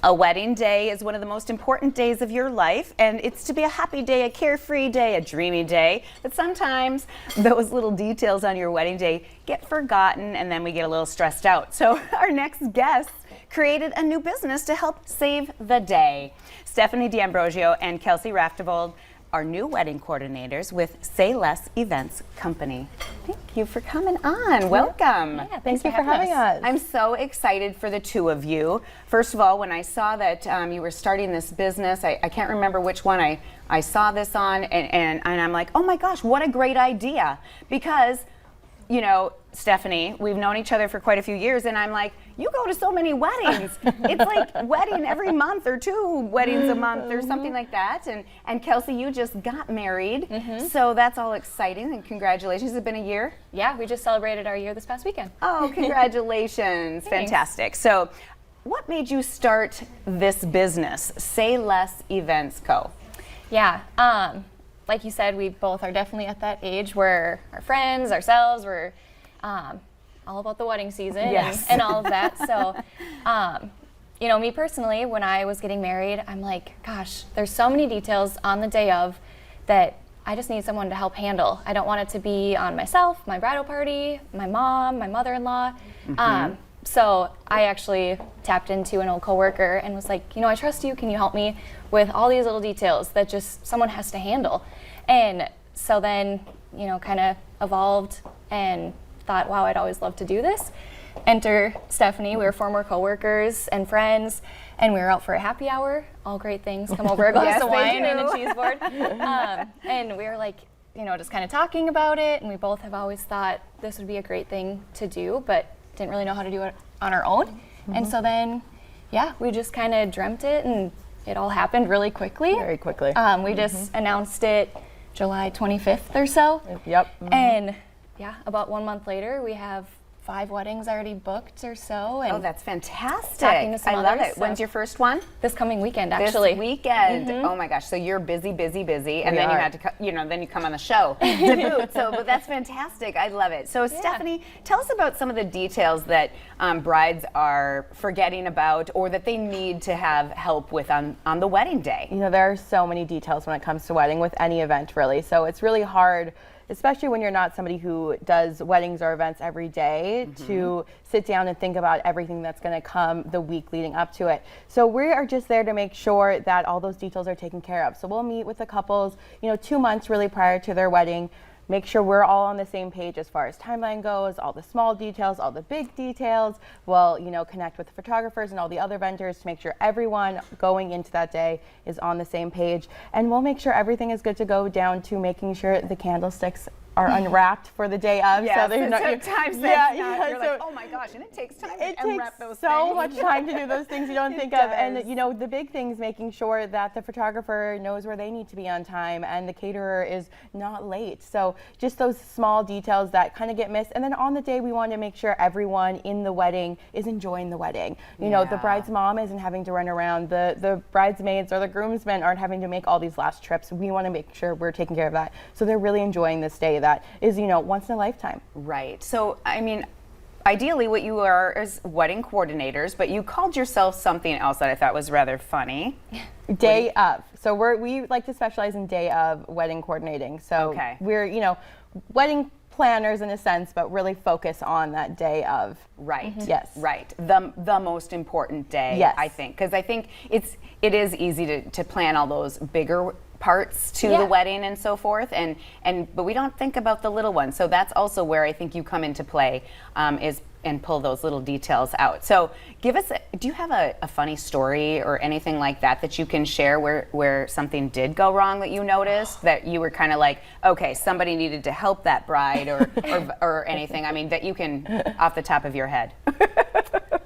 A wedding day is one of the most important days of your life, and it's to be a happy day, a carefree day, a dreamy day. But sometimes those little details on your wedding day get forgotten, and then we get a little stressed out. So our next guest created a new business to help save the day. Stephanie D'Ambrosio and Kelsey Raftevold are new wedding coordinators with Say Less Events Company. Thank you for coming on. Welcome. Yeah, thank you for having us. I'm so excited for the two of you. First of all, when I saw that you were starting this business, I can't remember which one I saw this on, and I'm like, oh my gosh, what a great idea. Because, you know, Stephanie, we've known each other for quite a few years, and I'm like, you go to so many weddings. It's like wedding every month or 2 weddings a month or something like that. And Kelsey, you just got married, so that's all exciting, and congratulations. Has it been a year? Yeah, we just celebrated our year this past weekend. Oh, congratulations. Fantastic. So what made you start this business, Say Less Events Co.? Yeah, like you said, we both are definitely at that age where our friends, ourselves, we're all about the wedding season and all of that. So, you know, me personally, when I was getting married, I'm like, gosh, there's so many details on the day of that I just need someone to help handle. I don't want it to be on myself, my bridal party, my mom, my mother-in-law. So I actually tapped into an old coworker and was like, you know, I trust you. Can you help me with all these little details that just someone has to handle? And so then, you know, kind of evolved and thought, wow, I'd always love to do this. Enter Stephanie. We were former coworkers and friends, and we were out for a happy hour. All great things. Come over, a glass of wine and a cheese board. And we were like, you know, just kind of talking about it, and we both have always thought this would be a great thing to do, but didn't really know how to do it on our own. And so then, yeah, we just kind of dreamt it, and it all happened really quickly. Very quickly. We just announced it July 25th or so. Yep. And yeah, about 1 month later, we have 5 weddings already booked or so. And oh, that's fantastic. talking to some I love others, it. so When's your first one? This coming weekend, actually. This weekend. Oh my gosh. So you're busy, and then you had to, then you come on the show to boot. So, but that's fantastic. I love it. So Stephanie, tell us about some of the details that brides are forgetting about or that they need to have help with on the wedding day. You know, there are so many details when it comes to wedding with any event, really. So it's really hard, especially when you're not somebody who does weddings or events every day, to sit down and think about everything that's going to come the week leading up to it. So we are just there to make sure that all those details are taken care of. So we'll meet with the couples, you know, 2 months really prior to their wedding, make sure we're all on the same page as far as timeline goes, all the small details, all the big details. We'll, you know, connect with the photographers and all the other vendors to make sure everyone going into that day is on the same page. And we'll make sure everything is good to go, down to making sure the candlesticks are unwrapped for the day of. Yes, so sometimes you're like, oh my gosh, and it takes time to unwrap those things. So much time to do those things you don't think of. And you know, the big things, making sure that the photographer knows where they need to be on time and the caterer is not late. So just those small details that kind of get missed. And then on the day, we want to make sure everyone in the wedding is enjoying the wedding. You know, the bride's mom isn't having to run around. The bridesmaids or the groomsmen aren't having to make all these last trips. We want to make sure we're taking care of that. So they're really enjoying this day that is, you know, once in a lifetime. Right. So, I mean, ideally what you are is wedding coordinators, but you called yourself something else that I thought was rather funny. Day of. So we like to specialize in day of wedding coordinating. So we're, you know, wedding planners in a sense, but really focus on that day of. Right. Yes. Right. The most important day, I think, because I think it is easy to plan all those bigger parts to the wedding and so forth, but we don't think about the little ones. So that's also where I think you come into play, and pull those little details out. So do you have a funny story or anything like that you can share where something did go wrong that you noticed that you were kind of like, okay, somebody needed to help that bride or anything? I mean, that you can off the top of your head.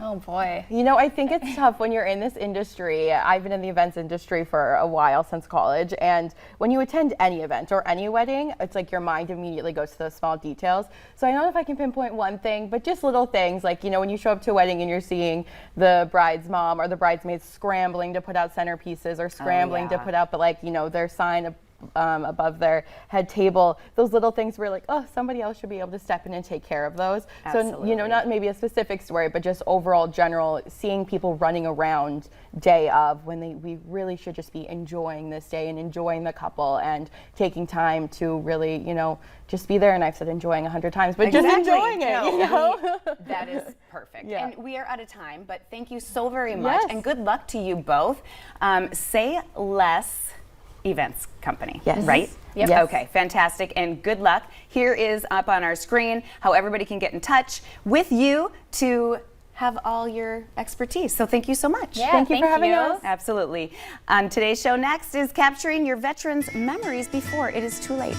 Oh boy. You know, I think it's tough when you're in this industry. I've been in the events industry for a while, since college, and when you attend any event or any wedding, it's like your mind immediately goes to those small details. So I don't know if I can pinpoint one thing, but just little things like, you know, when you show up to a wedding and you're seeing the bride's mom or the bridesmaids scrambling to put out centerpieces or scrambling to put out, but like, you know, their sign above their head table, those little things where like, oh, somebody else should be able to step in and take care of those. Absolutely. So, you know, not maybe a specific story, but just overall general, seeing people running around day of when we really should just be enjoying this day and enjoying the couple and taking time to really, you know, just be there. And I've said enjoying 100 times, but just enjoying it, you know? That is perfect. Yeah. And we are out of time, but thank you so very much. And good luck to you both. Say Less Events Company, right? Yep. Yes. Okay, fantastic, and good luck. Here is up on our screen how everybody can get in touch with you to have all your expertise. So thank you so much. Yeah, Thank you for having us. Absolutely. On today's show next is capturing your veterans' memories before it is too late.